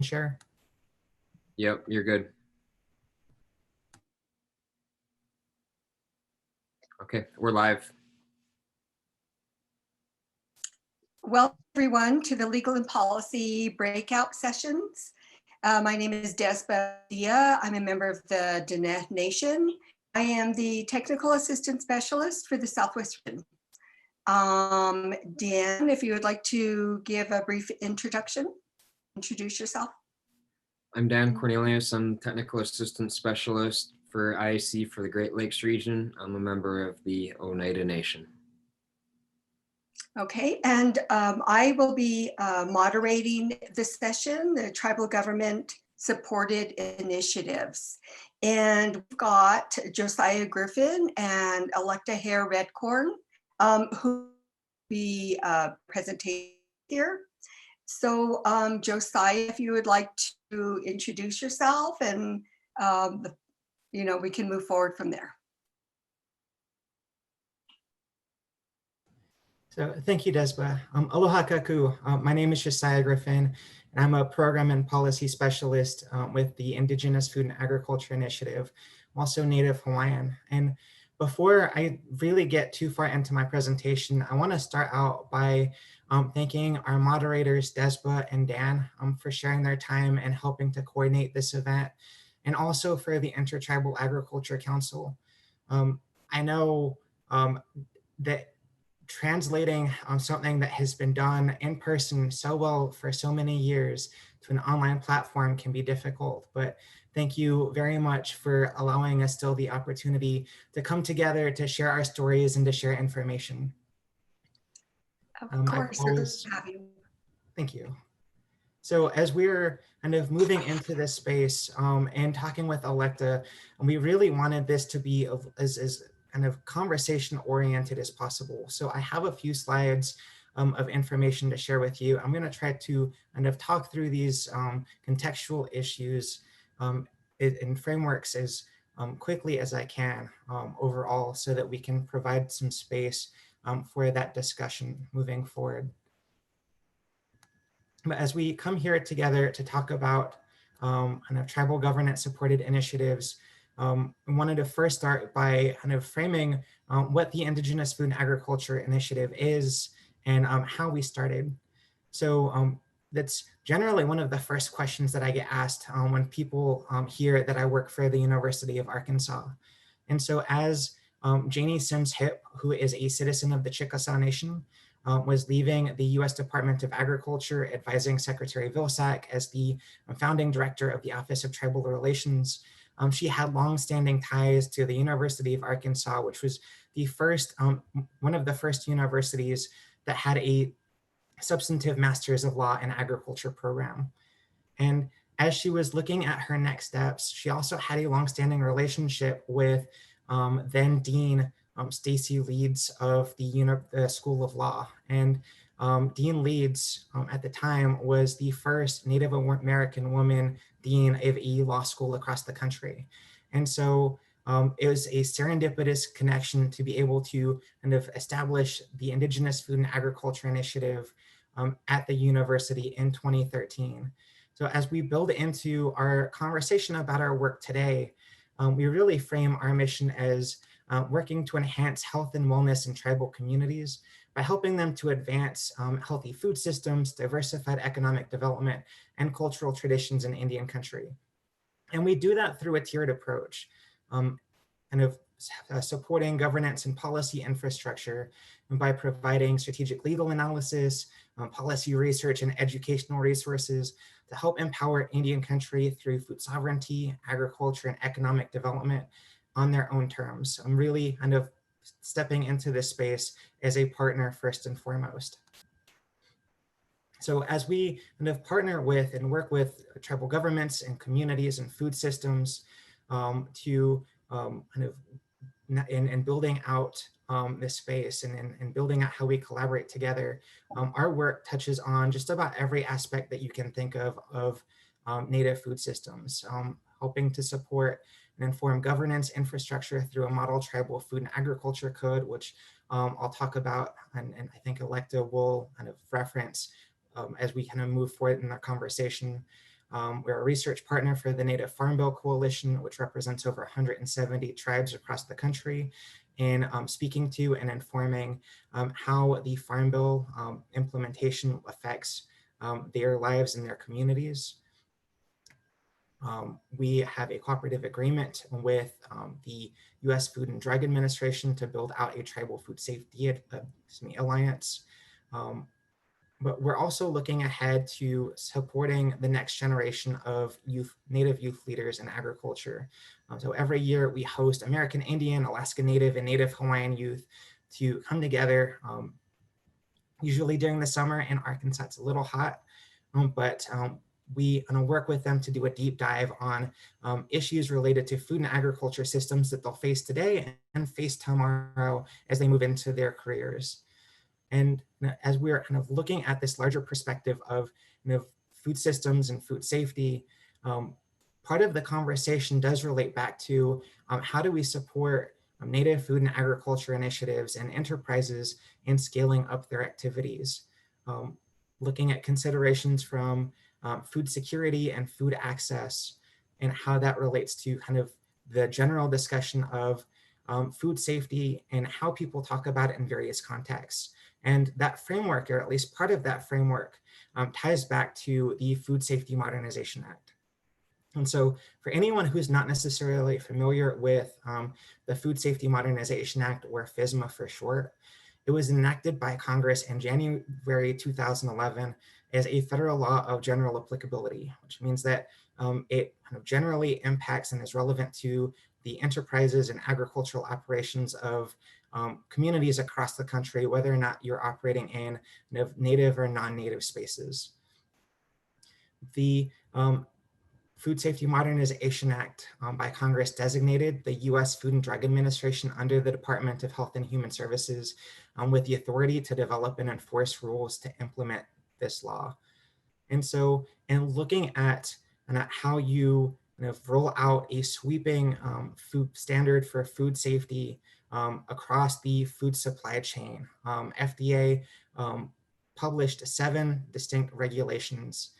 Share. Yep, you're good. Okay, we're live. Welcome everyone to the Legal and Policy breakout sessions. My name is Desba Dia. I'm a member of the Pawnee Nation. I am the Technical Assistant Specialist for the Southwest region. Dan, if you would like to give a brief introduction, introduce yourself. I'm Dan Cornelius. I'm Technical Assistant Specialist for IAC for the Great Lakes region. I'm a member of the Oneida Nation. Okay, and I will be moderating this session, the Tribal Government Supported Initiatives. And we've got Josiah Griffin and Electa Redcorn, who will be presenting here. So Josiah, if you would like to introduce yourself, and we can move forward from there. So thank you, Desba. Aloha kaku. My name is Shasaya Griffin, and I'm a program and policy specialist with the Indigenous Food and Agriculture Initiative. I'm also Native Hawaiian. And before I really get too far into my presentation, I want to start out by thanking our moderators, Desba and Dan, for sharing their time and helping to coordinate this event, and also for the Intertribal Agriculture Council. I know that translating something that has been done in person so well for so many years to an online platform can be difficult, but thank you very much for allowing us still the opportunity to come together to share our stories and to share information. Of course, we're glad to have you. Thank you. So as we're kind of moving into this space and talking with Electa, we really wanted this to be as kind of conversation oriented as possible. So I have a few slides of information to share with you. I'm going to try to kind of talk through these contextual issues in frameworks as quickly as I can overall, so that we can provide some space for that discussion moving forward. But as we come here together to talk about kind of tribal governance supported initiatives, I wanted to first start by kind of framing what the Indigenous Food and Agriculture Initiative is and how we started. So that's generally one of the first questions that I get asked when people hear that I work for the University of Arkansas. And so as Janie Sims Hip, who is a citizen of the Chickasaw Nation, was leaving the U.S. Department of Agriculture, advising Secretary Vilsack as the founding director of the Office of Tribal Relations. She had long-standing ties to the University of Arkansas, which was the first, one of the first universities that had a substantive Master's of Law in Agriculture program. And as she was looking at her next steps, she also had a long-standing relationship with then Dean Stacy Leeds of the School of Law. And Dean Leeds at the time was the first Native American woman dean of a law school across the country. And so it was a serendipitous connection to be able to kind of establish the Indigenous Food and Agriculture Initiative at the university in 2013. So as we build into our conversation about our work today, we really frame our mission as working to enhance health and wellness in tribal communities by helping them to advance healthy food systems, diversified economic development, and cultural traditions in Indian country. And we do that through a tiered approach, kind of supporting governance and policy infrastructure, and by providing strategic legal analysis, policy research, and educational resources to help empower Indian country through food sovereignty, agriculture, and economic development on their own terms. I'm really kind of stepping into this space as a partner first and foremost. So as we kind of partner with and work with tribal governments and communities and food systems to kind of in building out this space and building out how we collaborate together, our work touches on just about every aspect that you can think of Native food systems, helping to support and inform governance infrastructure through a model tribal food and agriculture code, which I'll talk about, and I think Electa will kind of reference as we kind of move forward in our conversation. We're a research partner for the Native Farm Bill Coalition, which represents over 170 tribes across the country, in speaking to and informing how the Farm Bill implementation affects their lives and their communities. We have a cooperative agreement with the U.S. Food and Drug Administration to build out a tribal food safety alliance. But we're also looking ahead to supporting the next generation of Native youth leaders in agriculture. So every year we host American Indian, Alaska Native, and Native Hawaiian youth to come together, usually during the summer. In Arkansas, it's a little hot, but we work with them to do a deep dive on issues related to food and agriculture systems that they'll face today and face tomorrow as they move into their careers. And as we're kind of looking at this larger perspective of food systems and food safety, part of the conversation does relate back to how do we support Native food and agriculture initiatives and enterprises in scaling up their activities, looking at considerations from food security and food access, and how that relates to kind of the general discussion of food safety and how people talk about it in various contexts. And that framework, or at least part of that framework, ties back to the Food Safety Modernization Act. And so for anyone who's not necessarily familiar with the Food Safety Modernization Act, or FSMA for short, it was enacted by Congress in January 2011 as a federal law of general applicability, which means that it kind of generally impacts and is relevant to the enterprises and agricultural operations of communities across the country, whether or not you're operating in native or non-native spaces. The Food Safety Modernization Act by Congress designated the U.S. Food and Drug Administration under the Department of Health and Human Services with the authority to develop and enforce rules to implement this law. And so in looking at how you roll out a sweeping food standard for food safety across the food supply chain, FDA published 7 distinct regulations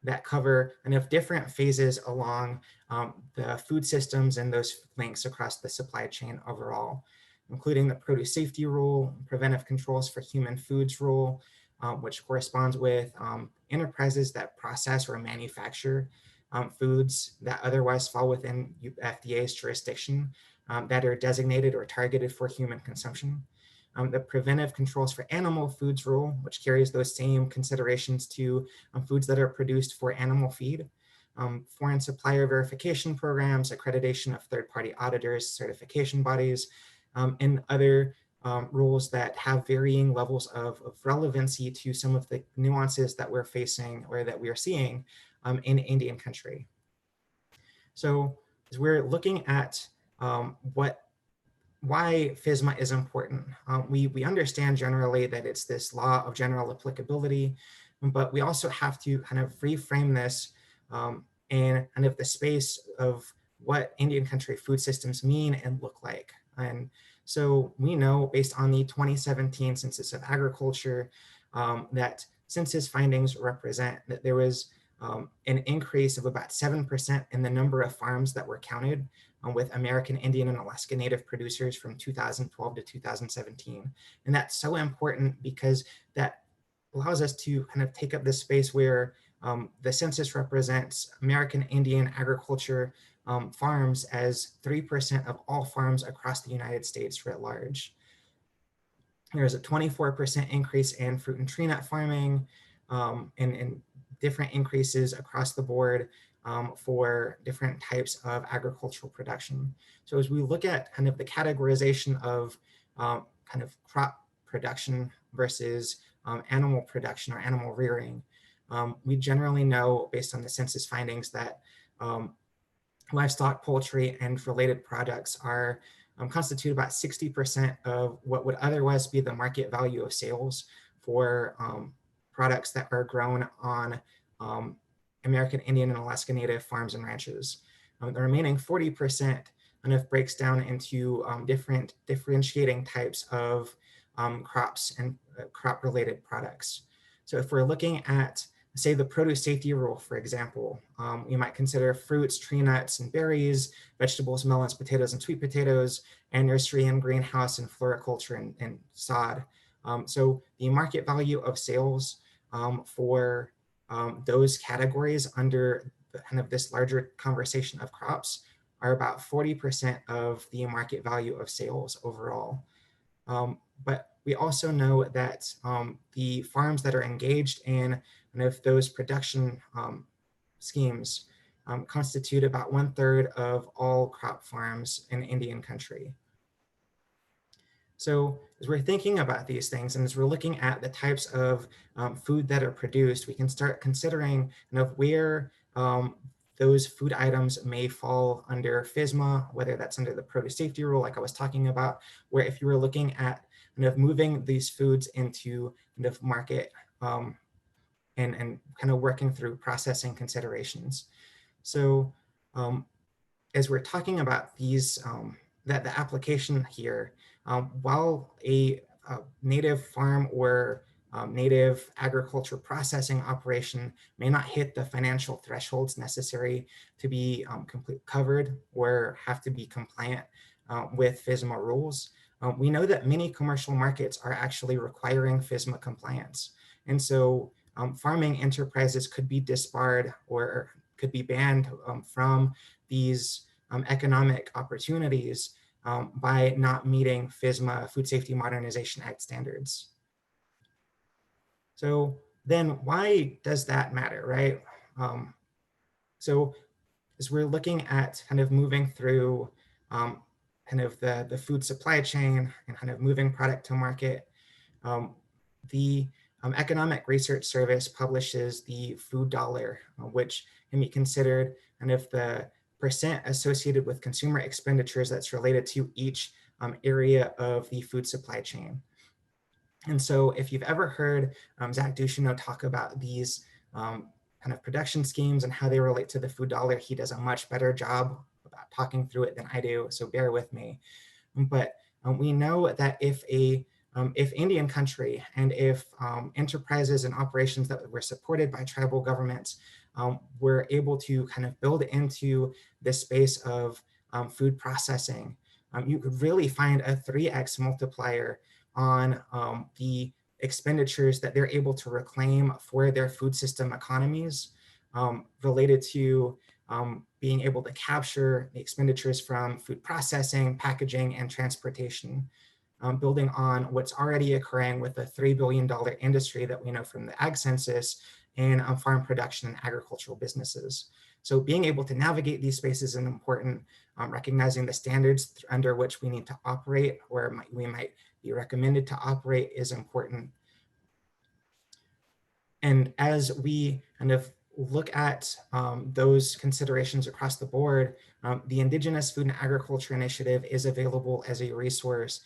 that cover different phases along the food systems and those links across the supply chain overall, including the produce safety rule, preventive controls for human foods rule, which corresponds with enterprises that process or manufacture foods that otherwise fall within FDA's jurisdiction that are designated or targeted for human consumption. The preventive controls for animal foods rule, which carries those same considerations to foods that are produced for animal feed. Foreign supplier verification programs, accreditation of third-party auditors, certification bodies, and other rules that have varying levels of relevancy to some of the nuances that we're facing or that we are seeing in Indian country. So as we're looking at why FSMA is important, we understand generally that it's this law of general applicability, but we also have to kind of reframe this in kind of the space of what Indian country food systems mean and look like. And so we know, based on the 2017 Census of Agriculture, that census findings represent that there was an increase of about 7% in the number of farms that were counted with American Indian and Alaska Native producers from 2012 to 2017. And that's so important because that allows us to kind of take up this space where the census represents American Indian agriculture farms as 3% of all farms across the United States writ large. There's a 24% increase in fruit and tree nut farming, and different increases across the board for different types of agricultural production. So as we look at kind of the categorization of kind of crop production versus animal production or animal rearing, we generally know, based on the census findings, that livestock, poultry, and related products are constitute about 60% of what would otherwise be the market value of sales for products that are grown on American Indian and Alaska Native farms and ranches. The remaining 40% kind of breaks down into different differentiating types of crops and crop-related products. So if we're looking at say the produce safety rule, for example. You might consider fruits, tree nuts, and berries, vegetables, melons, potatoes, and sweet potatoes, and nursery and greenhouse and floriculture and sod. So the market value of sales for those categories under kind of this larger conversation of crops are about 40% of the market value of sales overall. But we also know that the farms that are engaged in kind of those production schemes constitute about 1/3 of all crop farms in Indian country. So as we're thinking about these things and as we're looking at the types of food that are produced, we can start considering where those food items may fall under FSMA, whether that's under the produce safety rule, like I was talking about, where if you were looking at moving these foods into market and kind of working through processing considerations. So as we're talking about these, that the application here, while a native farm or native agriculture processing operation may not hit the financial thresholds necessary to be covered or have to be compliant with FSMA rules, we know that many commercial markets are actually requiring FSMA compliance. And so farming enterprises could be disbarred or could be banned from these economic opportunities by not meeting FSMA, Food Safety Modernization Act standards. So then why does that matter, right? So as we're looking at kind of moving through kind of the food supply chain and kind of moving product to market, the Economic Research Service publishes the food dollar, which can be considered kind of the percent associated with consumer expenditures that's related to each area of the food supply chain. And so if you've ever heard Zach Ducheneau talk about these kind of production schemes and how they relate to the food dollar, he does a much better job about talking through it than I do, so bear with me. But we know that if Indian country and if enterprises and operations that were supported by tribal governments were able to kind of build into this space of food processing, you could really find a 3x multiplier on the expenditures that they're able to reclaim for their food system economies related to being able to capture the expenditures from food processing, packaging, and transportation, building on what's already occurring with the $3 billion industry that we know from the Ag Census in farm production and agricultural businesses. So being able to navigate these spaces is important, recognizing the standards under which we need to operate or we might be recommended to operate is important. And as we kind of look at those considerations across the board, the Indigenous Food and Agriculture Initiative is available as a resource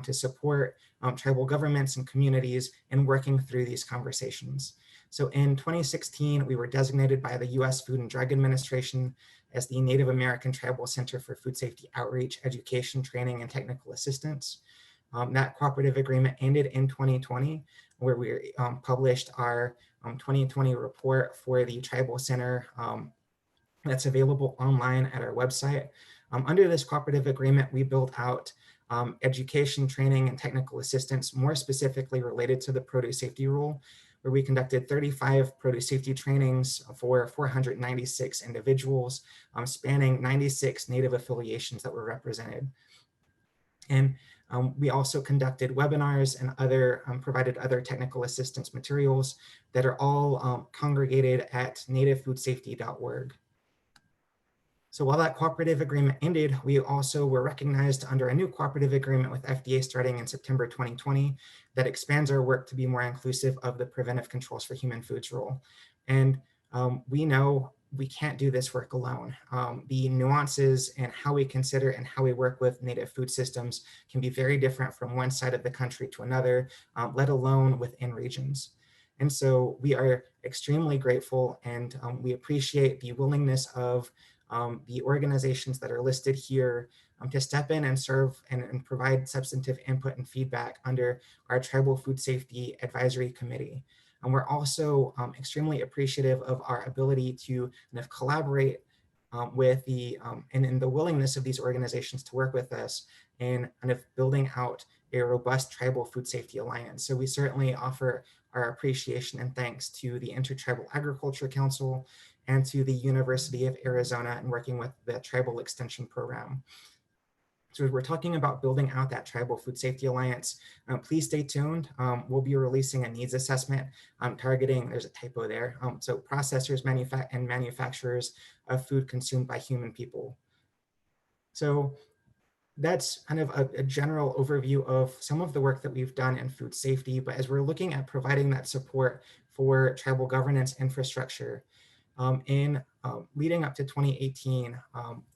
to support tribal governments and communities in working through these conversations. So in 2016, we were designated by the US Food and Drug Administration as the Native American Tribal Center for Food Safety Outreach, Education, Training, and Technical Assistance. That cooperative agreement ended in 2020, where we published our 2020 report for the Tribal Center that's available online at our website. Under this cooperative agreement, we built out education, training, and technical assistance, more specifically related to the produce safety rule, where we conducted 35 produce safety trainings for 496 individuals, spanning 96 Native affiliations that were represented. And we also conducted webinars and provided other technical assistance materials that are all congregated at nativefoodsafety.org. So while that cooperative agreement ended, we also were recognized under a new cooperative agreement with FDA starting in September 2020 that expands our work to be more inclusive of the preventive controls for human foods rule. And we know we can't do this work alone. The nuances and how we consider and how we work with native food systems can be very different from one side of the country to another, let alone within regions. And so we are extremely grateful and we appreciate the willingness of the organizations that are listed here to step in and serve and provide substantive input and feedback under our Tribal Food Safety Advisory Committee. And we're also extremely appreciative of our ability to kind of collaborate with and in the willingness of these organizations to work with us in kind of building out a robust tribal food safety alliance. So we certainly offer our appreciation and thanks to the Intertribal Agriculture Council and to the University of Arizona in working with the Tribal Extension Program. So as we're talking about building out that Tribal Food Safety Alliance, please stay tuned. We'll be releasing a needs assessment targeting, there's a typo there, so processors and manufacturers of food consumed by human people. So that's kind of a general overview of some of the work that we've done in food safety. But as we're looking at providing that support for tribal governance infrastructure, leading up to 2018,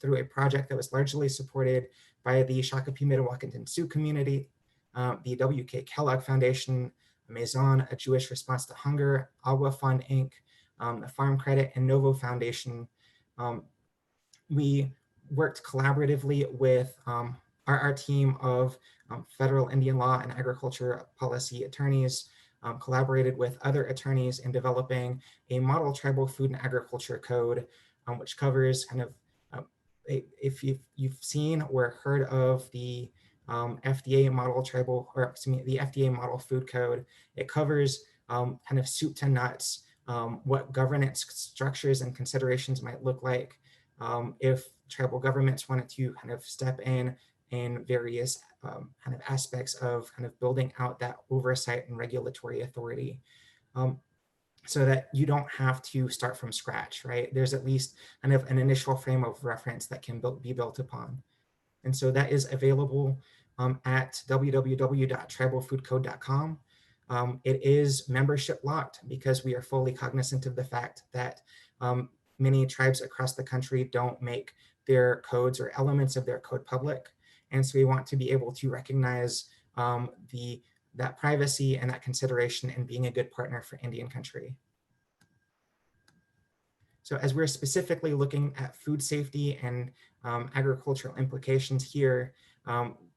through a project that was largely supported by the Shakopee Mdewakanton Sioux community, the W.K. Kellogg Foundation, Maison, A Jewish Response to Hunger, Agua Fund Inc., the Farm Credit, and Novo Foundation. We worked collaboratively with our team of federal Indian law and agriculture policy attorneys, collaborated with other attorneys in developing a model tribal food and agriculture code, which covers kind of, if you've seen or heard of the FDA model tribal, or excuse me, the FDA model food code, it covers kind of soup to nuts, what governance structures and considerations might look like if tribal governments wanted to kind of step in various kind of aspects of kind of building out that oversight and regulatory authority, so that you don't have to start from scratch, right? There's at least kind of an initial frame of reference that can be built upon. And so that is available at www.tribalfoodcode.com. It is membership locked because we are fully cognizant of the fact that many tribes across the country don't make their codes or elements of their code public. And so we want to be able to recognize that privacy and that consideration in being a good partner for Indian country. So as we're specifically looking at food safety and agricultural implications here,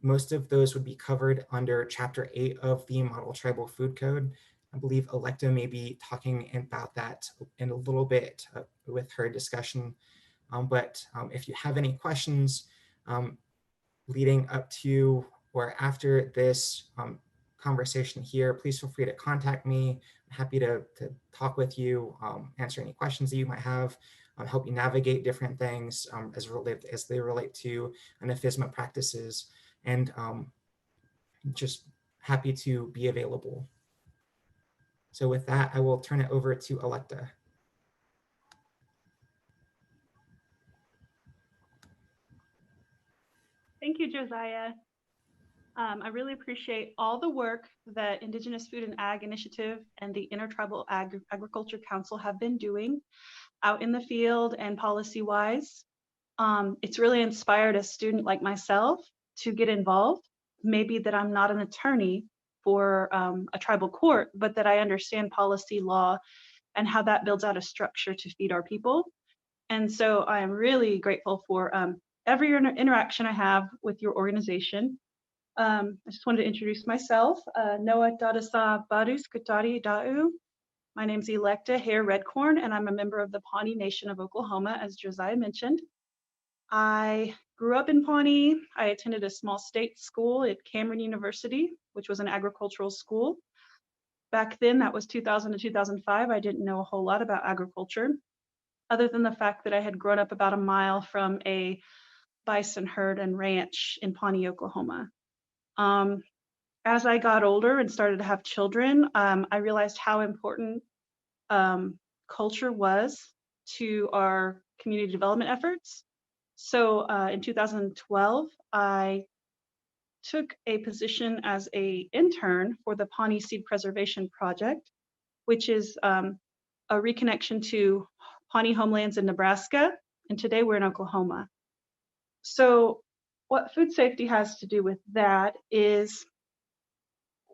most of those would be covered under Chapter 8 of the Model Tribal Food Code. I believe Electa may be talking about that in a little bit with her discussion. But if you have any questions leading up to or after this conversation here, please feel free to contact me. I'm happy to talk with you, answer any questions that you might have, help you navigate different things as they relate to FSMA practices, and just happy to be available. So with that, I will turn it over to Electa. Thank you, Josiah. I really appreciate all the work that Indigenous Food and Ag Initiative and the Intertribal Agriculture Council have been doing out in the field and policy-wise. It's really inspired a student like myself to get involved. Maybe that I'm not an attorney for a tribal court, but that I understand policy law and how that builds out a structure to feed our people. And so I am really grateful for every interaction I have with your organization. I just wanted to introduce myself. Noah Dadasa Badus Kutari Da'u. My name's Electa here, Redcorn, and I'm a member of the Pawnee Nation of Oklahoma, as Josiah mentioned. I grew up in Pawnee. I attended a small state school at Cameron University, which was an agricultural school. Back then, that was 2000 to 2005. I didn't know a whole lot about agriculture, other than the fact that I had grown up about a mile from a bison herd and ranch in Pawnee, Oklahoma. As I got older and started to have children, I realized how important culture was to our community development efforts. So in 2012, I took a position as an intern for the Pawnee Seed Preservation Project, which is a reconnection to Pawnee homelands in Nebraska, and today we're in Oklahoma. So what food safety has to do with that is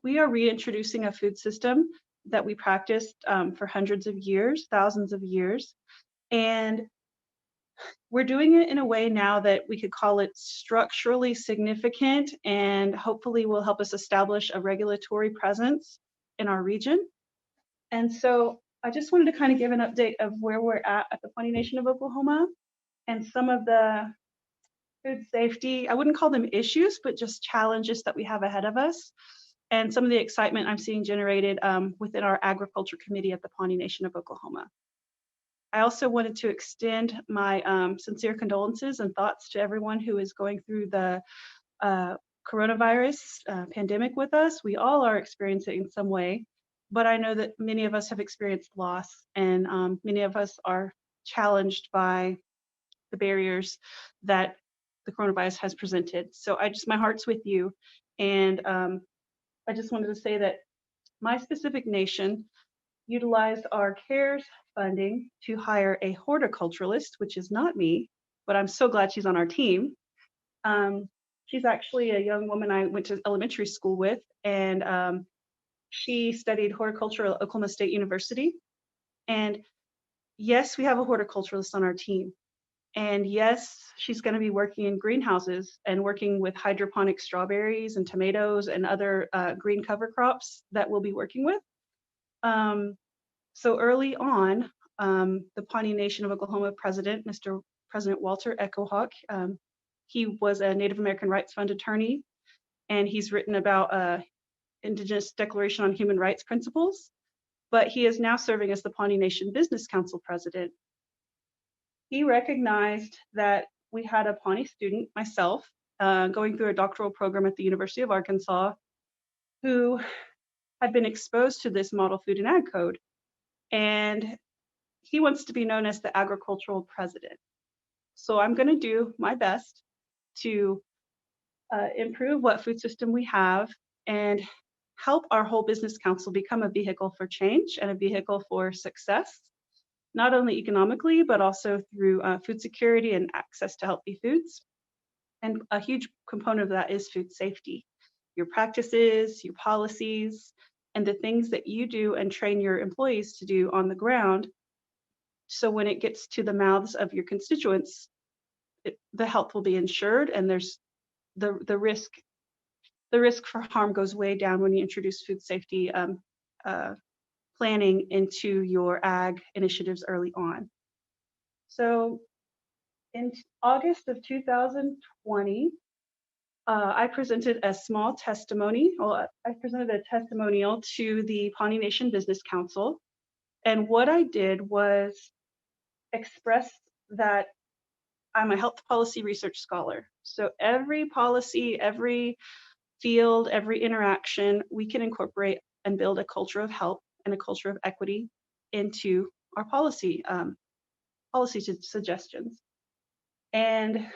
we are reintroducing a food system that we practiced for hundreds of years, thousands of years. And we're doing it in a way now that we could call it structurally significant and hopefully will help us establish a regulatory presence in our region. And so I just wanted to kind of give an update of where we're at the Pawnee Nation of Oklahoma and some of the food safety, I wouldn't call them issues, but just challenges that we have ahead of us, and some of the excitement I'm seeing generated within our agriculture committee at the Pawnee Nation of Oklahoma. I also wanted to extend my sincere condolences and thoughts to everyone who is going through the coronavirus pandemic with us. We all are experiencing it in some way, but I know that many of us have experienced loss, and many of us are challenged by the barriers that the coronavirus has presented. So my heart's with you. And I just wanted to say that my specific nation utilized our CARES funding to hire a horticulturalist, which is not me, but I'm so glad she's on our team. She's actually a young woman I went to elementary school with, and she studied horticulture at Oklahoma State University. And yes, we have a horticulturalist on our team. And yes, she's going to be working in greenhouses and working with hydroponic strawberries and tomatoes and other green cover crops that we'll be working with. So early on, the Pawnee Nation of Oklahoma president, Mr. President Walter Echohawk, he was a Native American Rights Fund attorney, and he's written about Indigenous Declaration on Human Rights Principles, but he is now serving as the Pawnee Nation Business Council president. He recognized that we had a Pawnee student, myself, going through a doctoral program at the University of Arkansas, who had been exposed to this model food and ag code. And he wants to be known as the agricultural president. So I'm going to do my best to improve what food system we have and help our whole business council become a vehicle for change and a vehicle for success, not only economically, but also through food security and access to healthy foods. And a huge component of that is food safety, your practices, your policies, and the things that you do and train your employees to do on the ground. So when it gets to the mouths of your constituents, the health will be ensured, and there's the risk for harm goes way down when you introduce food safety planning into your ag initiatives early on. So in August of 2020, I presented a small testimony. Well, I presented a testimonial to the Pawnee Nation Business Council. And what I did was express that I'm a health policy research scholar. So every policy, every field, every interaction, we can incorporate and build a culture of health and a culture of equity into our policy suggestions. And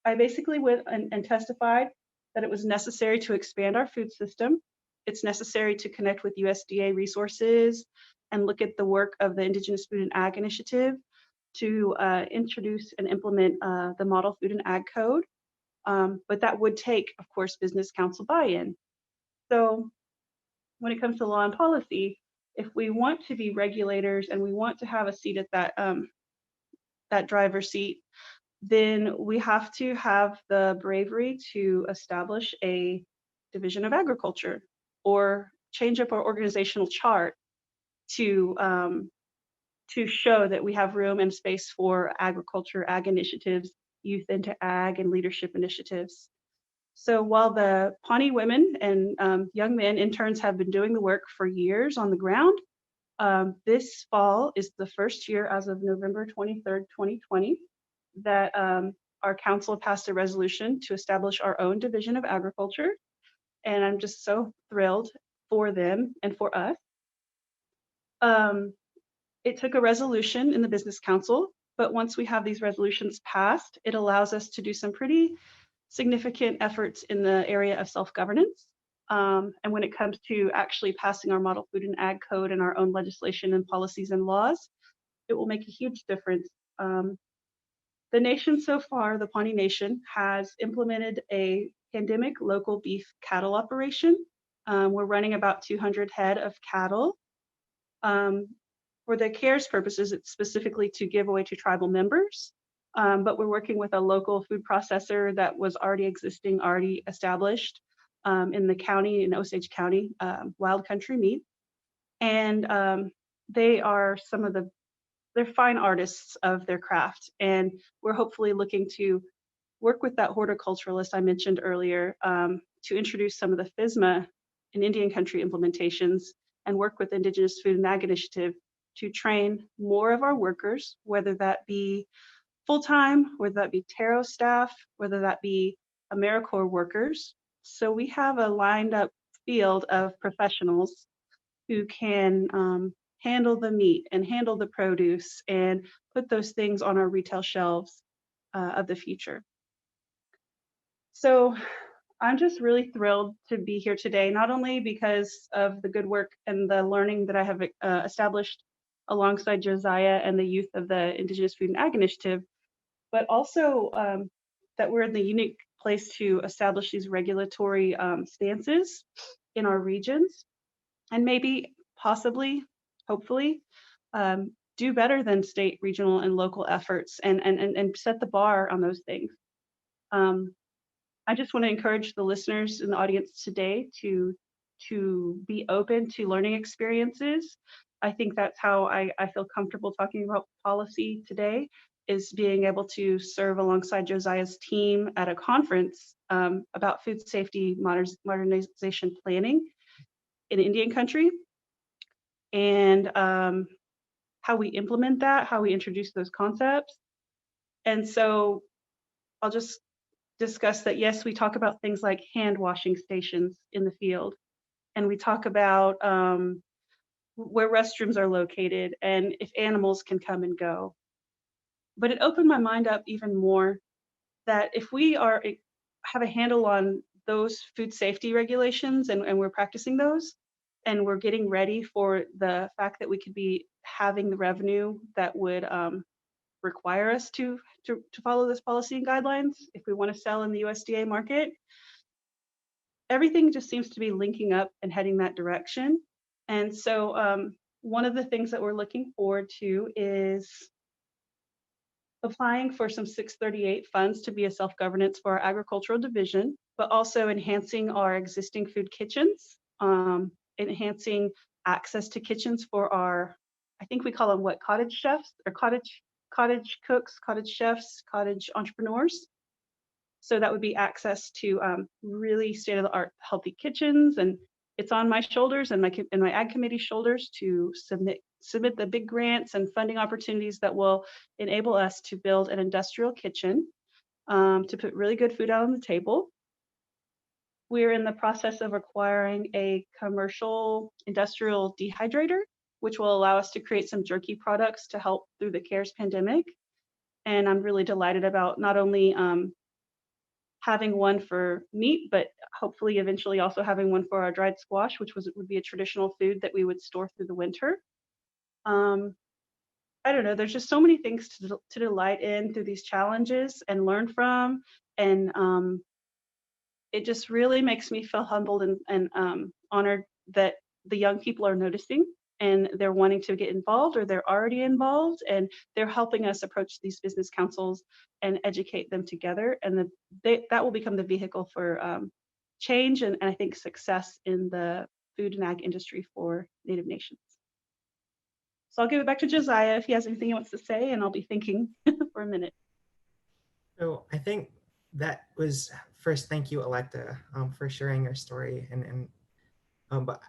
I basically went and testified that it was necessary to expand our food system. It's necessary to connect with USDA resources and look at the work of the Indigenous Food and Ag Initiative to introduce and implement the Model Food and Ag Code. But that would take, of course, business council buy-in. So when it comes to law and policy, if we want to be regulators and we want to have a seat at that driver's seat, then we have to have the bravery to establish a division of agriculture or change up our organizational chart to show that we have room and space for agriculture, ag initiatives, youth into ag, and leadership initiatives. So while the Pawnee women and young men interns have been doing the work for years on the ground, this fall is the first year as of November 23rd, 2020, that our council passed a resolution to establish our own division of agriculture. And I'm just so thrilled for them and for us. It took a resolution in the business council, but once we have these resolutions passed, it allows us to do some pretty significant efforts in the area of self-governance. And when it comes to actually passing our Model Food and Ag Code and our own legislation and policies and laws, it will make a huge difference. The nation so far, the Pawnee Nation, has implemented a pandemic local beef cattle operation. We're running about 200 head of cattle. For the CARES purposes, it's specifically to give away to tribal members, but we're working with a local food processor that was already established in the county, in Osage County, Wild Country Meat. And they are they're fine artists of their craft. And we're hopefully looking to work with that horticulturalist I mentioned earlier to introduce some of the FSMA and Indian country implementations and work with Indigenous Food and Ag Initiative to train more of our workers, whether that be full-time, whether that be taro staff, whether that be AmeriCorps workers. So we have a lined up field of professionals who can handle the meat and handle the produce and put those things on our retail shelves of the future. So I'm just really thrilled to be here today, not only because of the good work and the learning that I have established alongside Josiah and the youth of the Indigenous Food and Ag Initiative, but also that we're in the unique place to establish these regulatory stances in our regions and maybe possibly, hopefully, do better than state, regional, and local efforts and set the bar on those things. I just want to encourage the listeners in the audience today to be open to learning experiences. I think that's how I feel comfortable talking about policy today, is being able to serve alongside Josiah's team at a conference about food safety modernization planning in Indian country, and how we implement that, how we introduce those concepts. And so I'll just discuss that. Yes, we talk about things like hand washing stations in the field, and we talk about where restrooms are located and if animals can come and go. But it opened my mind up even more that if we have a handle on those food safety regulations and we're practicing those, and we're getting ready for the fact that we could be having the revenue that would require us to follow this policy and guidelines if we want to sell in the USDA market, everything just seems to be linking up and heading that direction. And so one of the things that we're looking forward to is applying for some 638 funds to be a self-governance for our agricultural division, but also enhancing our existing food kitchens, enhancing access to kitchens for our, I think we call them what, cottage chefs or cottage cooks, cottage chefs, cottage entrepreneurs. So that would be access to really state-of-the-art healthy kitchens, and it's on my shoulders and my ag committee shoulders to submit the big grants and funding opportunities that will enable us to build an industrial kitchen to put really good food out on the table. We're in the process of acquiring a commercial industrial dehydrator, which will allow us to create some jerky products to help through the CARES pandemic. And I'm really delighted about not only having one for meat, but hopefully eventually also having one for our dried squash, which would be a traditional food that we would store through the winter. I don't know, there's just so many things to delight in through these challenges and learn from. And it just really makes me feel humbled and honored that the young people are noticing and they're wanting to get involved, or they're already involved, and they're helping us approach these business councils and educate them together. And that will become the vehicle for change and I think success in the food and ag industry for Native nations. So I'll give it back to Josiah if he has anything he wants to say, and I'll be thinking for a minute. So I think that was, first, thank you, Electa, for sharing your story. But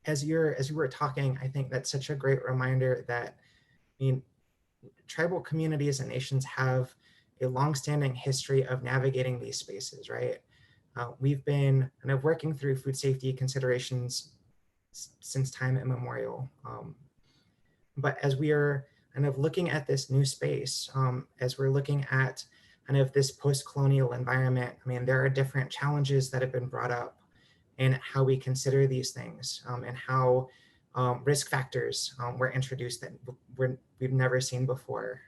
as you were talking, I think that's such a great reminder that, I mean, tribal communities and nations have a longstanding history of navigating these spaces, right? We've been kind of working through food safety considerations since time immemorial. But as we are kind of looking at this new space, as we're looking at kind of this post-colonial environment, I mean, there are different challenges that have been brought up in how we consider these things, and how risk factors were introduced that we've never seen before,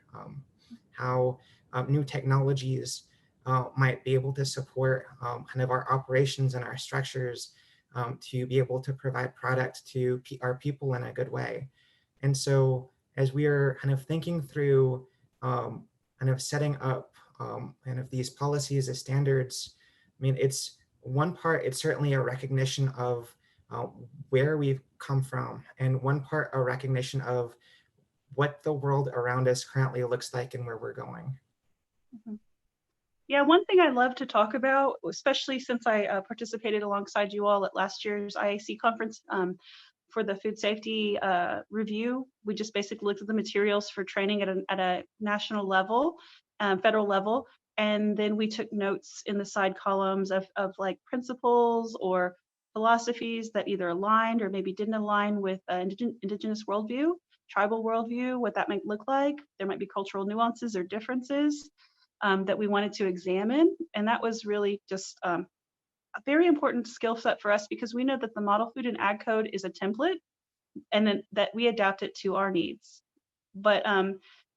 how new technologies might be able to support kind of our operations and our structures to be able to provide product to our people in a good way. And so as we are kind of thinking through kind of setting up kind of these policies as standards, I mean, it's one part, it's certainly a recognition of where we've come from, and one part a recognition of what the world around us currently looks like and where we're going. Yeah, one thing I love to talk about, especially since I participated alongside you all at last year's IAC conference for the food safety review. We just basically looked at the materials for training at a national level, federal level, and then we took notes in the side columns of like principles or philosophies that either aligned or maybe didn't align with Indigenous worldview, tribal worldview, what that might look like. There might be cultural nuances or differences that we wanted to examine. And that was really just a very important skill set for us, because we know that the Model Food and Ag Code is a template, and then that we adapt it to our needs. But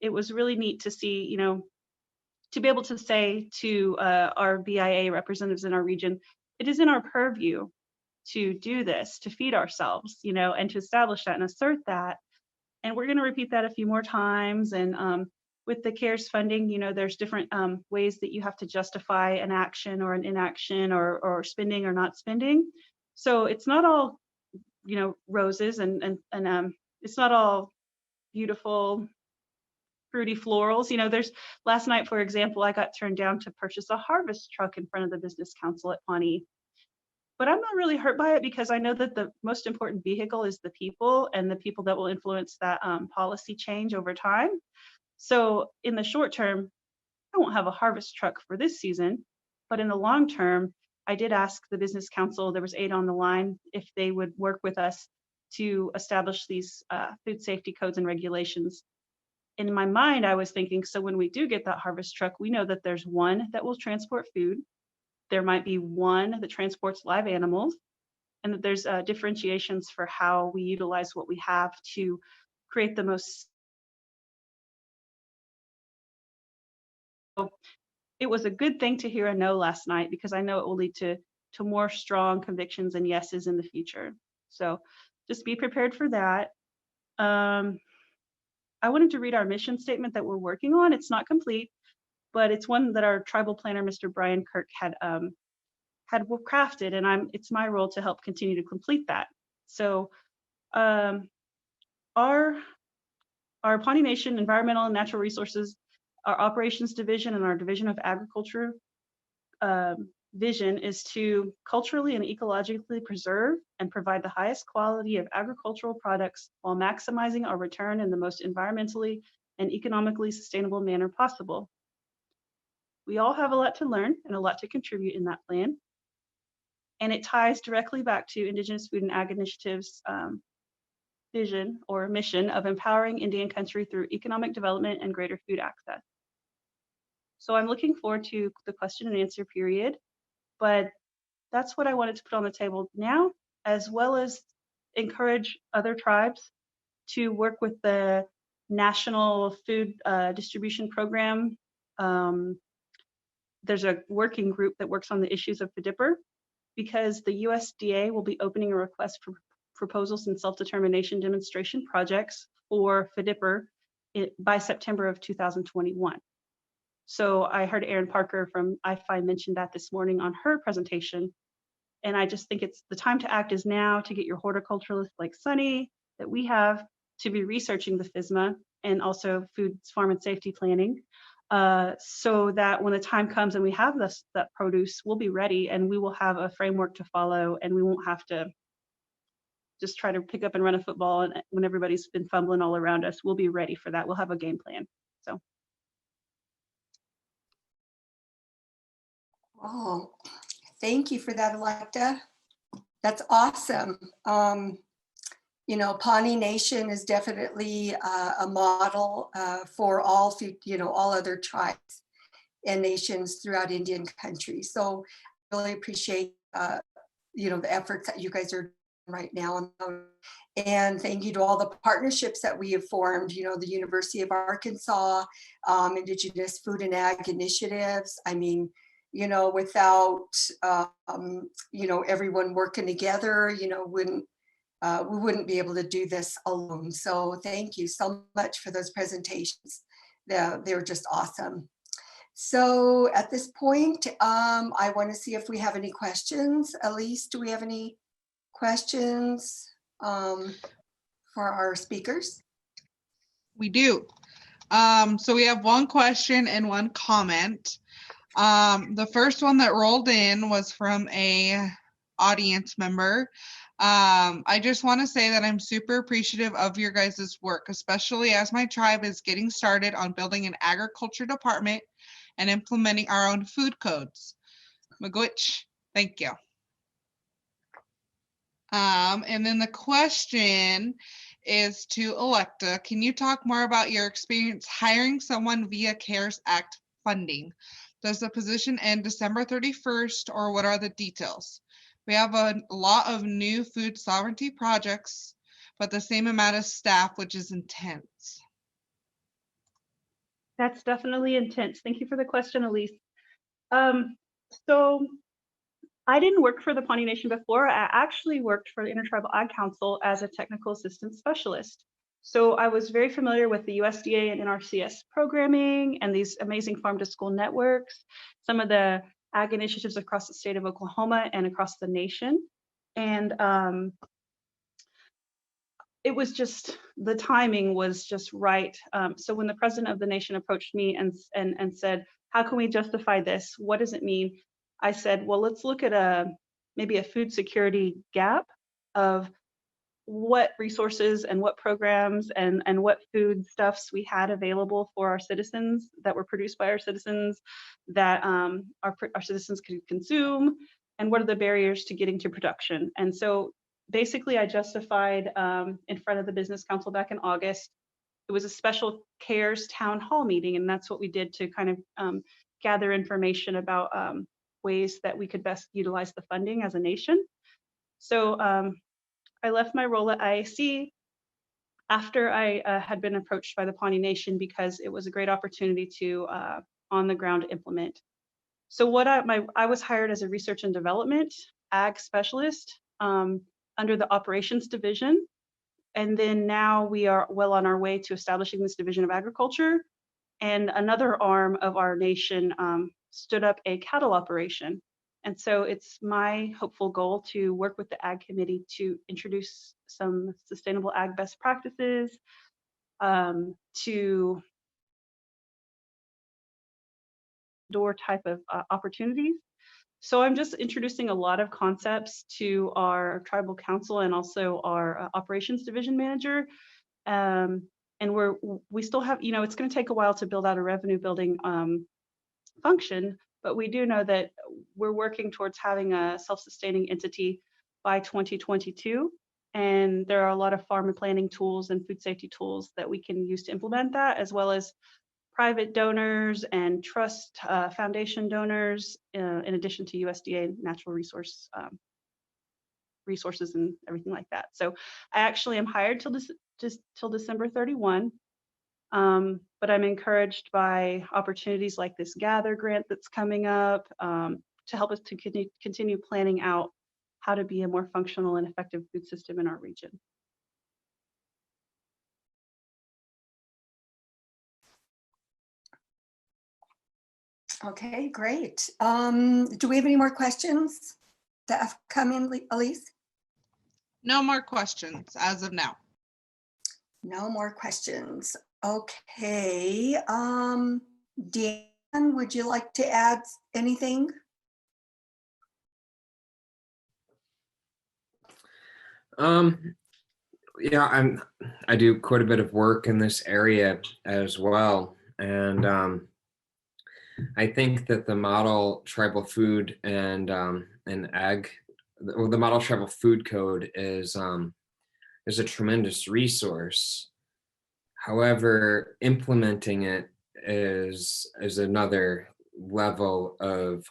it was really neat to see, you know, to be able to say to our BIA representatives in our region, it is in our purview to do this, to feed ourselves, you know, and to establish that and assert that. And we're going to repeat that a few more times. And with the CARES funding, you know, there's different ways that you have to justify an action or an inaction or spending or not spending. So it's not all, you know, roses and it's not all beautiful, fruity florals. You know, there's last night, for example, I got turned down to purchase a harvest truck in front of the business council at Pawnee. But I'm not really hurt by it, because I know that the most important vehicle is the people, and the people that will influence that policy change over time. So in the short term, I won't have a harvest truck for this season, but in the long term, I did ask the business council, there was 8 on the line, if they would work with us to establish these food safety codes and regulations. In my mind, I was thinking, so when we do get that harvest truck, we know that there's one that will transport food, there might be one that transports live animals, and that there's differentiations for how we utilize what we have to create the most. It was a good thing to hear a no last night, because I know it will lead to more strong convictions and yeses in the future. So just be prepared for that. I wanted to read our mission statement that we're working on. It's not complete, but it's one that our tribal planner, Mr. Brian Kirk, had crafted, and it's my role to help continue to complete that. So our Pawnee Nation Environmental and Natural Resources, our Operations Division, and our Division of Agriculture vision is to culturally and ecologically preserve and provide the highest quality of agricultural products while maximizing our return in the most environmentally and economically sustainable manner possible. We all have a lot to learn and a lot to contribute in that plan. And it ties directly back to Indigenous Food and Ag Initiative's vision or mission of empowering Indian country through economic development and greater food access. So I'm looking forward to the question and answer period, but that's what I wanted to put on the table now, as well as encourage other tribes to work with the National Food Distribution Program. There's a working group that works on the issues of FDIPR, because the USDA will be opening a request for proposals and self-determination demonstration projects for FDIPR by September of 2021. So I heard Erin Parker from IFI mention that this morning on her presentation. And I just think it's the time to act is now, to get your horticulturalists like Sunny that we have to be researching the FSMA and also food, farm and safety planning, so that when the time comes and we have that produce, we'll be ready and we will have a framework to follow, and we won't have to just try to pick up and run a football. And when everybody's been fumbling all around us, we'll be ready for that. We'll have a game plan. So. Oh, thank you for that, Electa. That's awesome. You know, Pawnee Nation is definitely a model for all, all other tribes and nations throughout Indian country. So I really appreciate, the efforts that you guys are doing right now. And thank you to all the partnerships that we have formed, the University of Arkansas, Indigenous Food and Ag Initiatives. I mean, without, everyone working together, we wouldn't be able to do this alone. So thank you so much for those presentations. They're just awesome. So at this point, I want to see if we have any questions. Elise, do we have any questions for our speakers? We do. So we have one question and one comment. The first one that rolled in was from a audience member. I just want to say that I'm super appreciative of your guys' work, especially as my tribe is getting started on building an agriculture department and implementing our own food codes. Magwitch, thank you. And then the question is to Electa. Can you talk more about your experience hiring someone via CARES Act funding? Does the position end December 31st, or what are the details? We have a lot of new food sovereignty projects, but the same amount of staff, which is intense. That's definitely intense. Thank you for the question, Elise. So I didn't work for the Pawnee Nation before. I actually worked for the Intertribal Ag Council as a technical assistance specialist. So I was very familiar with the USDA and NRCS programming and these amazing farm to school networks, some of the ag initiatives across the state of Oklahoma and across the nation. And it was just, the timing was just right. So when the president of the nation approached me and said, how can we justify this? What does it mean? I said, well, let's look at maybe a food security gap of what resources and what programs and what food stuffs we had available for our citizens that were produced by our citizens that our citizens could consume, and what are the barriers to getting to production. And so basically I justified in front of the Business Council back in August. It was a special CARES town hall meeting, and that's what we did to kind of gather information about ways that we could best utilize the funding as a nation. So I left my role at IAC after I had been approached by the Pawnee Nation because it was a great opportunity to on the ground implement. So what I was hired as a research and development ag specialist under the operations division. And then now we are well on our way to establishing this division of agriculture. And another arm of our nation stood up a cattle operation. And so it's my hopeful goal to work with the Ag Committee to introduce some sustainable ag best practices, to door type of opportunities. So I'm just introducing a lot of concepts to our tribal council and also our operations division manager. And we still have, you know, it's going to take a while to build out a revenue building function, but we do know that we're working towards having a self-sustaining entity by 2022. And there are a lot of farm and planning tools and food safety tools that we can use to implement that, as well as private donors and trust foundation donors, in addition to USDA natural resources and everything like that. So I actually am hired till December 31. But I'm encouraged by opportunities like this Gather grant that's coming up to help us to continue planning out how to be a more functional and effective food system in our region. Okay, great. Do we have any more questions that have come in, Elise? No more questions as of now. No more questions. Okay. Dan, would you like to add anything? Yeah, I do quite a bit of work in this area as well, and I think that the model tribal food and ag, the model tribal food code is a tremendous resource. However, implementing it is another level of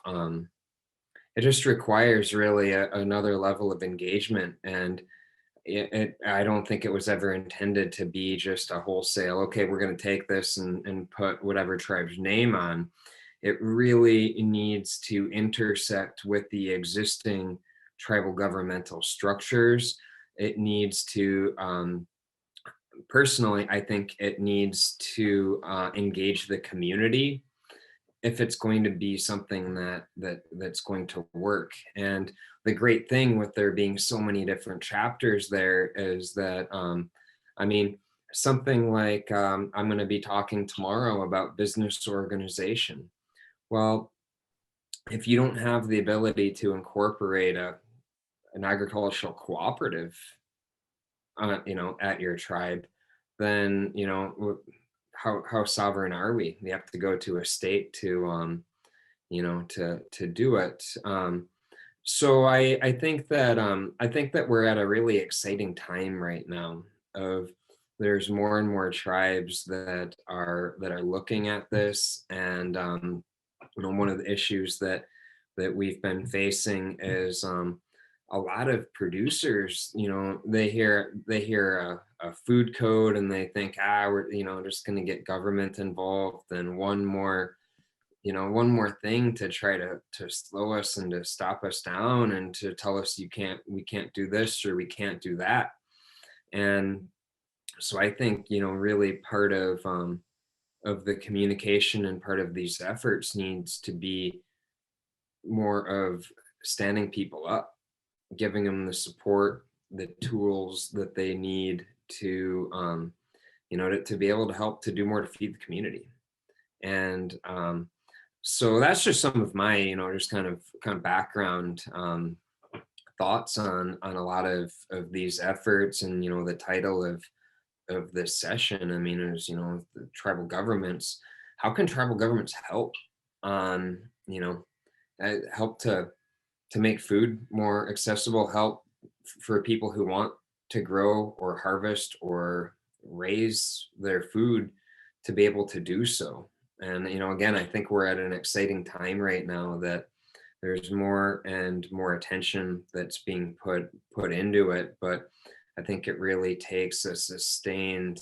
it just requires really another level of engagement, and I don't think it was ever intended to be just a wholesale, okay, we're going to take this and put whatever tribe's name on. It really needs to intersect with the existing tribal governmental structures. It needs to, personally, I think it needs to engage the community if it's going to be something that's going to work. And the great thing with there being so many different chapters there is that, I mean, something like I'm going to be talking tomorrow about business organization. Well, if you don't have the ability to incorporate an agricultural cooperative, at your tribe, then, how sovereign are we? We have to go to a state to, to do it. So I think that we're at a really exciting time right now of there's more and more tribes that are looking at this. And one of the issues that we've been facing is a lot of producers, they hear a food code and they think, we're just going to get government involved, and one more thing to try to slow us and to stop us down and to tell us we can't do this or we can't do that. And so I think, really part of the communication and part of these efforts needs to be more of standing people up, giving them the support, the tools that they need to, to be able to help to do more to feed the community. And so that's just some of my, just kind of background thoughts on a lot of these efforts. And, the title of this session, I mean, is, the tribal governments. How can tribal governments help help to make food more accessible, help for people who want to grow or harvest or raise their food to be able to do so. And, again, I think we're at an exciting time right now that there's more and more attention that's being put into it. But I think it really takes a sustained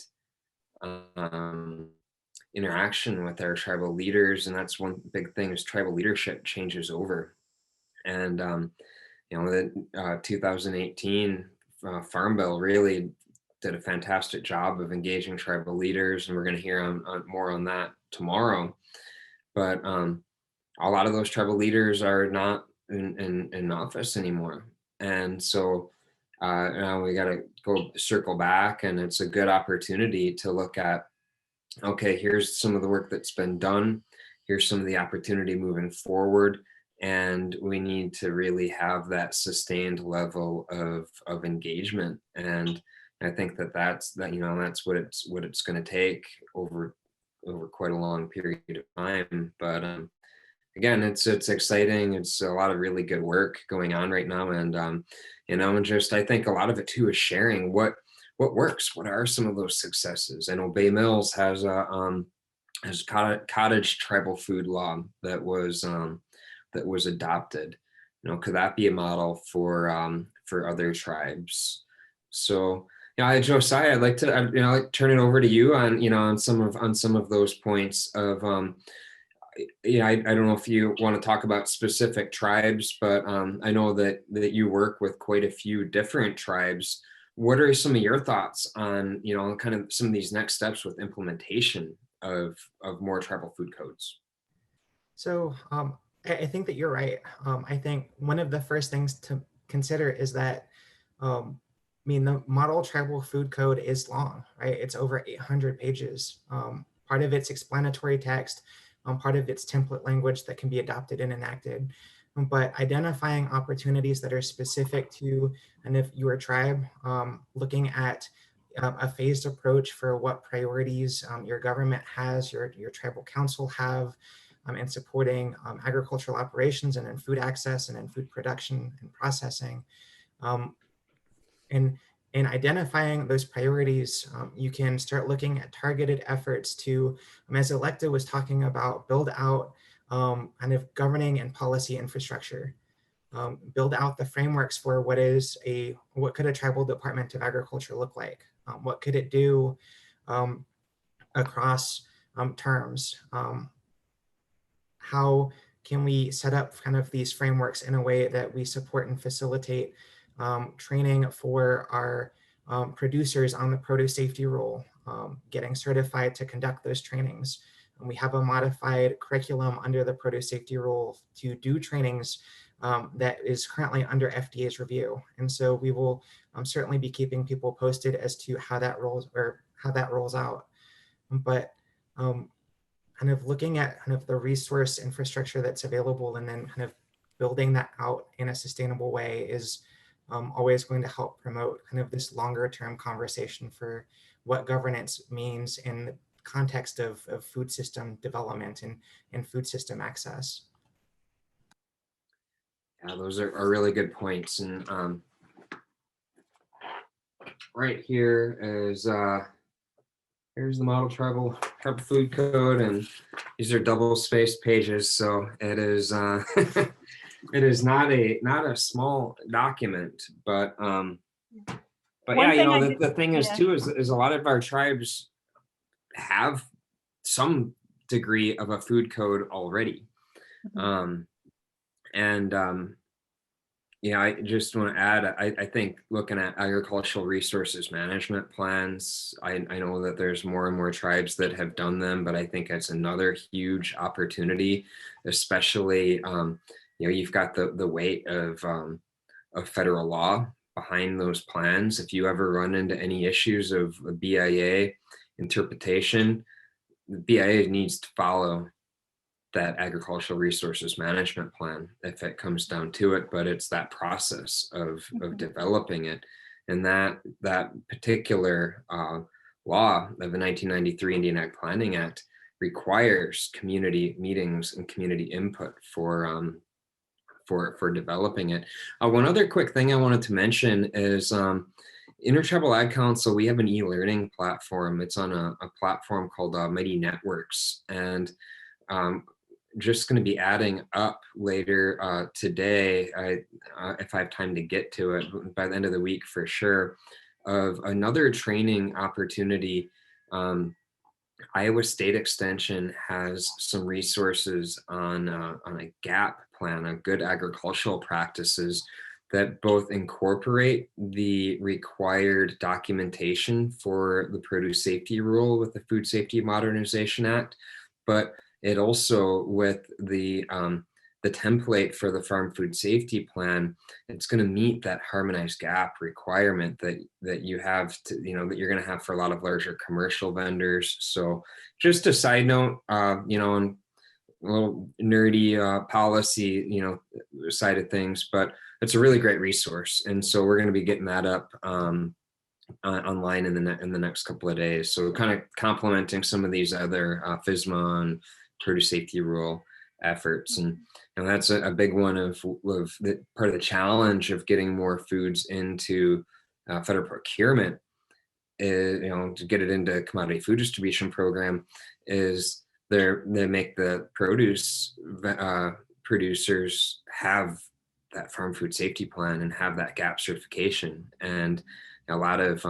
interaction with our tribal leaders. And that's one big thing is tribal leadership changes over. And, the 2018 Farm Bill really did a fantastic job of engaging tribal leaders, and we're going to hear on more on that tomorrow. But a lot of those tribal leaders are not in office anymore, and so now we got to go circle back, and it's a good opportunity to look at, okay, here's some of the work that's been done, here's some of the opportunity moving forward, and we need to really have that sustained level of engagement. And I think that's what it's going to take over quite a long period of time. But again, it's exciting. It's a lot of really good work going on right now, and and just I think a lot of it too is sharing what works. What are some of those successes? I know Bay Mills has a cottage tribal food law that was adopted. Could that be a model for other tribes? So, Josiah, I'd like to turn it over to you on on some of those points of I don't know if you want to talk about specific tribes, but I know that you work with quite a few different tribes. What are some of your thoughts on kind of some of these next steps with implementation of more tribal food codes? So I think that you're right. I think one of the first things to consider is that, the model tribal food code is long, right? It's over 800 pages. Part of it's explanatory text, part of it's template language that can be adopted and enacted. But identifying opportunities that are specific to and if your tribe, looking at a phased approach for what priorities your government has, your tribal council have, in supporting agricultural operations and in food access and in food production and processing. And in identifying those priorities, you can start looking at targeted efforts to, as Electa was talking about, build out kind of governing and policy infrastructure. Build out the frameworks for what could a tribal department of agriculture look like? What could it do across terms? How can we set up kind of these frameworks in a way that we support and facilitate training for our producers on the produce safety rule, getting certified to conduct those trainings, And we have a modified curriculum under the produce safety rule to do trainings that is currently under FDA's review. And so we will certainly be keeping people posted as to how that rolls out. But kind of looking at kind of the resource infrastructure that's available and then kind of building that out in a sustainable way is always going to help promote kind of this longer term conversation for what governance means in the context of food system development and food system access. Yeah, those are really good points. And right here is here's the model tribal food code, and these are double spaced pages, so it is it is not a small document, but yeah, you know, the thing is too is a lot of our tribes have some degree of a food code already. Yeah, I just want to add, I think looking at agricultural resources management plans, I know that there's more and more tribes that have done them, but I think it's another huge opportunity, especially, you know, you've got the weight of federal law behind those plans. If you ever run into any issues of a BIA interpretation, the BIA needs to follow that agricultural resources management plan if it comes down to it, but it's that process of developing it. And that particular law of the 1993 Indian Ag Planning Act requires community meetings and community input for developing it. One other quick thing I wanted to mention is Intertribal Ag Council, we have an e-learning platform. It's on a platform called Mighty Networks, and just going to be adding up later today, if I have time to get to it by the end of the week for sure, of another training opportunity. Iowa State Extension has some resources on a GAP plan, on good agricultural practices, that both incorporate the required documentation for the produce safety rule with the Food Safety Modernization Act, but it also, with the template for the Farm Food Safety Plan, it's going to meet that harmonized GAP requirement that you have to, you know, that you're going to have for a lot of larger commercial vendors. So just a side note, you know, and a little nerdy policy, you know, side of things, but it's a really great resource. And so we're going to be getting that up online in the next couple of days. So kind of complementing some of these other FSMA and produce safety rule efforts, and that's a big one of the part of the challenge of getting more foods into federal procurement, is, you know, to get it into commodity food distribution program, is they make the produce producers have that farm food safety plan and have that GAP certification, and a lot of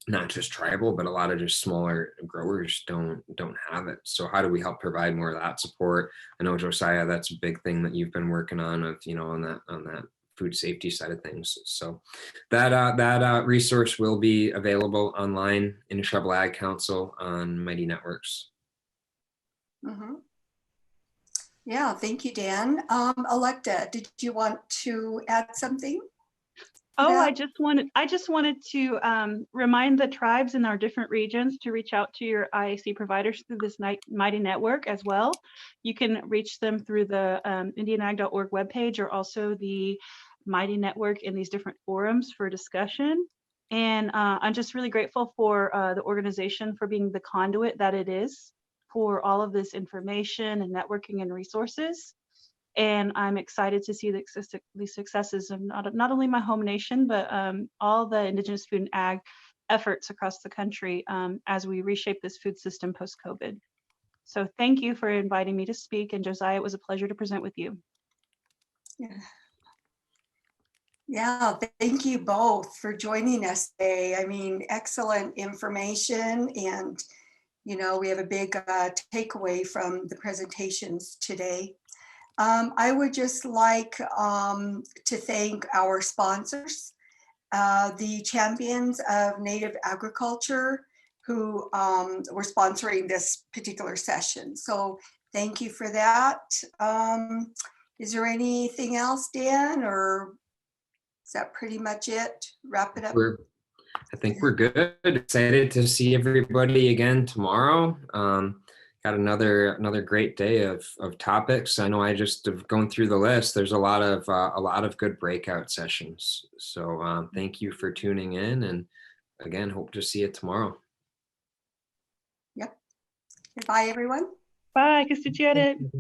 not just tribal, but a lot of just smaller growers don't have it. So how do we help provide more of that support? I know, Josiah, that's a big thing that you've been working on, of, you know, on that food safety side of things. So that resource will be available online in the Tribal Ag Council on Mighty Networks. Yeah, thank you, Dan. Electa, did you want to add something? Oh, I just wanted to remind the tribes in our different regions to reach out to your IAC providers through this Mighty Network as well. You can reach them through the indianag.org webpage, or also the Mighty Network in these different forums for discussion. And I'm just really grateful for the organization for being the conduit that it is for all of this information and networking and resources. And I'm excited to see the successes of not only my home nation, but all the Indigenous food and ag efforts across the country as we reshape this food system post-COVID. So thank you for inviting me to speak. And Josiah, it was a pleasure to present with you. Yeah, thank you both for joining us today. I mean, excellent information, and, you know, we have a big takeaway from the presentations today. I would just like to thank our sponsors, the Champions of Native Agriculture, who were sponsoring this particular session. So thank you for that. Is there anything else, Dan, or is that pretty much it? Wrap it up. I think we're good. Excited to see everybody again tomorrow. Got another great day of topics. I know I just have gone through the list. There's a lot of good breakout sessions. So thank you for tuning in, and again, hope to see you tomorrow. Yep. Bye, everyone. Bye, constituent.